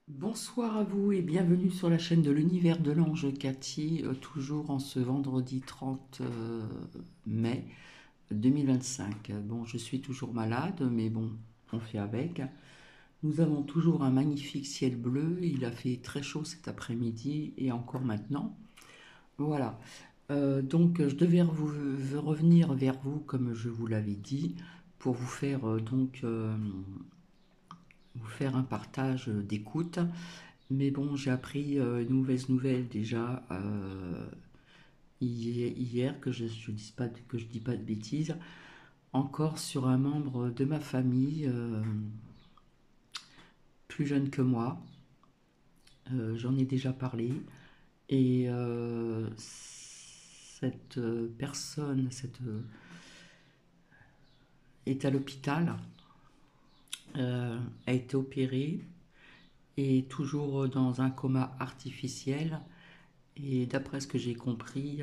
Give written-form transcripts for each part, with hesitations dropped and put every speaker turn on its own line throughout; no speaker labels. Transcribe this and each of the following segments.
Bonsoir à vous et bienvenue sur la chaîne de l'univers de l'ange Cathy, toujours en ce vendredi 30 mai 2025. Bon, je suis toujours malade, mais bon, on fait avec. Nous avons toujours un magnifique ciel bleu, il a fait très chaud cet après-midi et encore maintenant. Voilà. Donc, je devais revenir vers vous, comme je vous l'avais dit, pour vous faire vous faire un partage d'écoute. Mais bon, j'ai appris une mauvaise nouvelle déjà hier, que je dis pas de bêtises, encore sur un membre de ma famille plus jeune que moi. J'en ai déjà parlé. Et cette personne est à l'hôpital, a été opérée et toujours dans un coma artificiel. Et d'après ce que j'ai compris,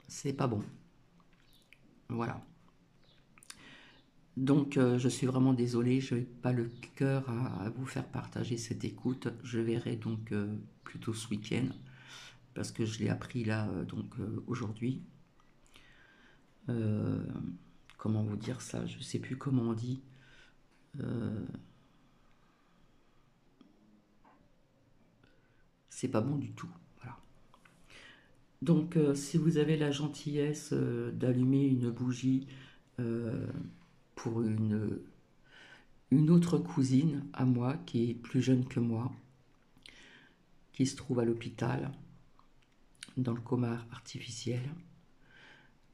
c'est pas bon. Voilà. Donc je suis vraiment désolée, je n'ai pas le cœur à vous faire partager cette écoute. Je verrai donc plutôt ce week-end parce que je l'ai appris là aujourd'hui. Euh, Comment vous dire ça? Je ne sais plus comment on dit. C'est pas bon du tout. Voilà. Donc si vous avez la gentillesse d'allumer une bougie euh, pour une autre cousine à moi qui est plus jeune que moi, qui se trouve à l'hôpital dans le coma artificiel.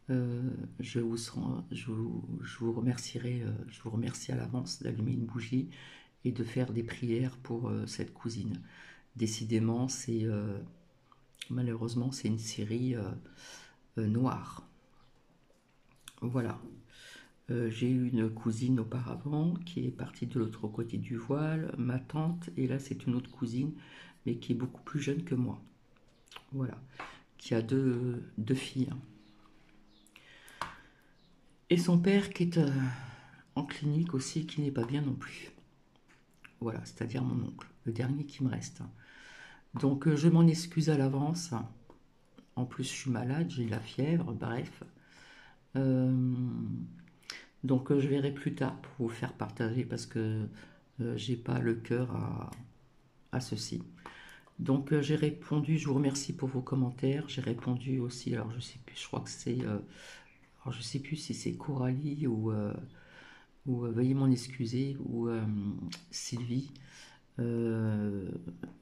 Euh, je vous remercierai, je vous remercie à l'avance d'allumer une bougie et de faire des prières pour cette cousine. Décidément, malheureusement c'est une série noire. Voilà. J'ai eu une cousine auparavant qui est partie de l'autre côté du voile, ma tante, et là c'est une autre cousine, mais qui est beaucoup plus jeune que moi. Voilà. Qui a deux filles. Et son père qui est en clinique aussi, qui n'est pas bien non plus. Voilà, c'est-à-dire mon oncle, le dernier qui me reste. Donc je m'en excuse à l'avance. En plus, je suis malade, j'ai la fièvre, bref. Euh, donc je verrai plus tard pour vous faire partager parce que j'ai pas le cœur à ceci. Donc j'ai répondu, je vous remercie pour vos commentaires. J'ai répondu aussi, alors je sais plus, je crois que c'est, alors je sais plus si c'est Coralie ou veuillez m'en excuser, ou Sylvie, euh,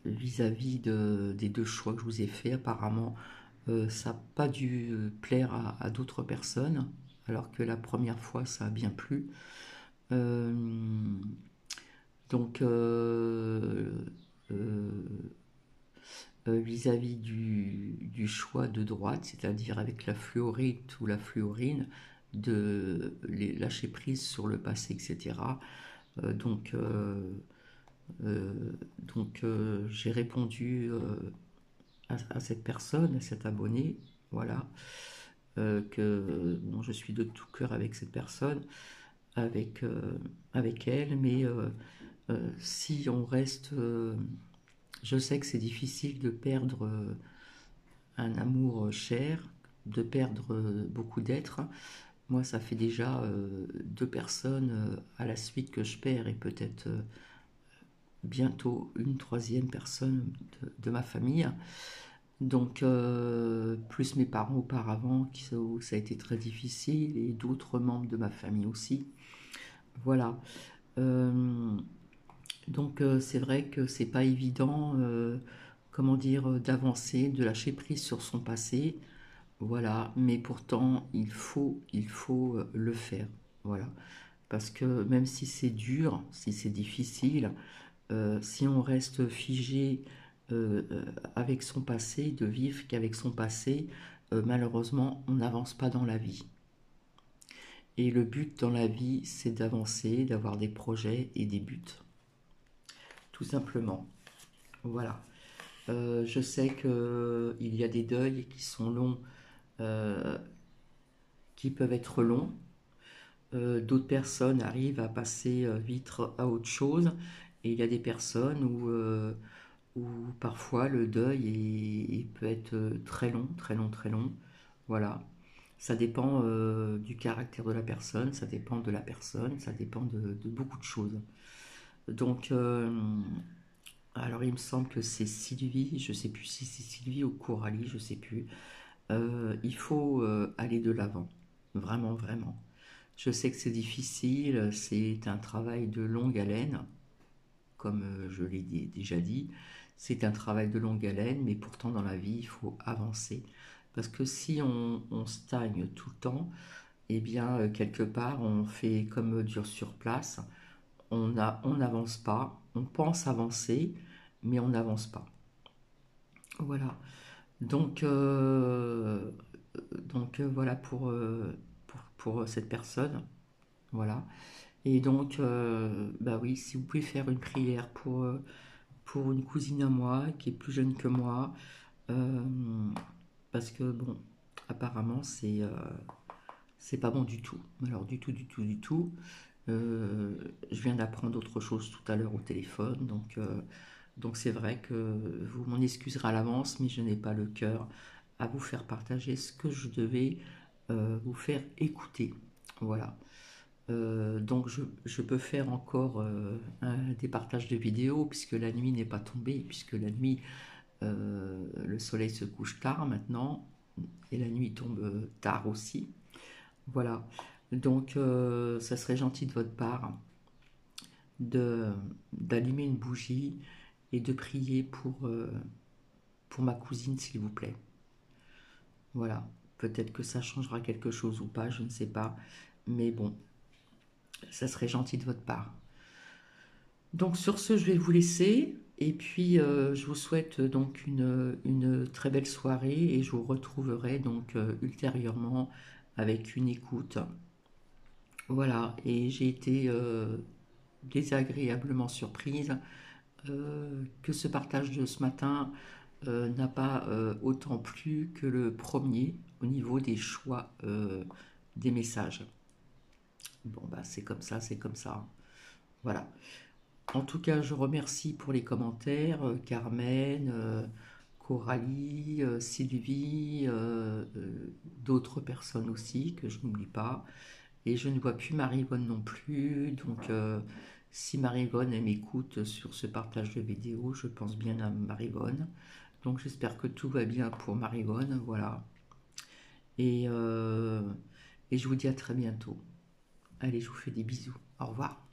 vis-à-vis des deux choix que je vous ai faits. Apparemment, ça n'a pas dû plaire à d'autres personnes, alors que la première fois, ça a bien plu. Euh, donc, euh, vis-à-vis du choix de droite, c'est-à-dire avec la fluorite ou la fluorine, de lâcher prise sur le passé, etc. Euh, donc, euh, Euh, j'ai répondu à cette personne, à cet abonné, voilà, que bon, je suis de tout cœur avec cette personne, avec, avec elle, mais si on reste, je sais que c'est difficile de perdre un amour cher, de perdre beaucoup d'êtres. Moi, ça fait déjà deux personnes à la suite que je perds et peut-être bientôt une troisième personne de ma famille. Donc, plus mes parents auparavant, où ça a été très difficile, et d'autres membres de ma famille aussi. Voilà. Euh, donc, c'est vrai que c'est pas évident, comment dire, d'avancer, de lâcher prise sur son passé. Voilà. Mais pourtant, il faut le faire. Voilà. Parce que même si c'est dur, si c'est difficile, si on reste figé avec son passé, de vivre qu'avec son passé, malheureusement, on n'avance pas dans la vie. Et le but dans la vie, c'est d'avancer, d'avoir des projets et des buts. Tout simplement. Voilà. Je sais qu'il y a des deuils qui sont longs, qui peuvent être longs. D'autres personnes arrivent à passer vite à autre chose. Et il y a des personnes où parfois le deuil peut être très long, très long, très long. Voilà. Ça dépend du caractère de la personne, ça dépend de la personne, ça dépend de beaucoup de choses. Donc, alors il me semble que c'est Sylvie, je sais plus si c'est Sylvie ou Coralie, je sais plus. Il faut aller de l'avant, vraiment, vraiment. Je sais que c'est difficile, c'est un travail de longue haleine, comme je l'ai déjà dit. C'est un travail de longue haleine, mais pourtant dans la vie, il faut avancer. Parce que si on stagne tout le temps, eh bien, quelque part, on fait comme dur sur place. On n'avance pas. On pense avancer, mais on n'avance pas. Voilà. Donc, voilà pour cette personne. Voilà. Et donc, bah oui, si vous pouvez faire une prière pour une cousine à moi qui est plus jeune que moi, euh, parce que bon, apparemment c'est pas bon du tout. Alors du tout, du tout, du tout. Je viens d'apprendre autre chose tout à l'heure au téléphone, donc c'est vrai que vous m'en excuserez à l'avance, mais je n'ai pas le cœur à vous faire partager ce que je devais vous faire écouter. Voilà. Donc je peux faire encore des partages de vidéos puisque la nuit n'est pas tombée, puisque la nuit, le soleil se couche tard maintenant et la nuit tombe tard aussi. Voilà. Donc ça serait gentil de votre part de d'allumer une bougie et de prier pour ma cousine, s'il vous plaît. Voilà. Peut-être que ça changera quelque chose ou pas, je ne sais pas. Mais bon, ça serait gentil de votre part. Donc sur ce, je vais vous laisser. Et puis, je vous souhaite donc une très belle soirée et je vous retrouverai donc ultérieurement avec une écoute. Voilà, et j'ai été désagréablement surprise que ce partage de ce matin n'a pas autant plu que le premier au niveau des choix des messages. Bon, bah c'est comme ça, c'est comme ça. Voilà. En tout cas, je remercie pour les commentaires, Carmen, Coralie, Sylvie, d'autres personnes aussi que je n'oublie pas. Et je ne vois plus Marie-Vonne non plus. Donc, si Marie-Vonne m'écoute sur ce partage de vidéo, je pense bien à Marie-Vonne. Donc, j'espère que tout va bien pour Marie-Vonne. Voilà. Et, euh, et je vous dis à très bientôt. Allez, je vous fais des bisous. Au revoir.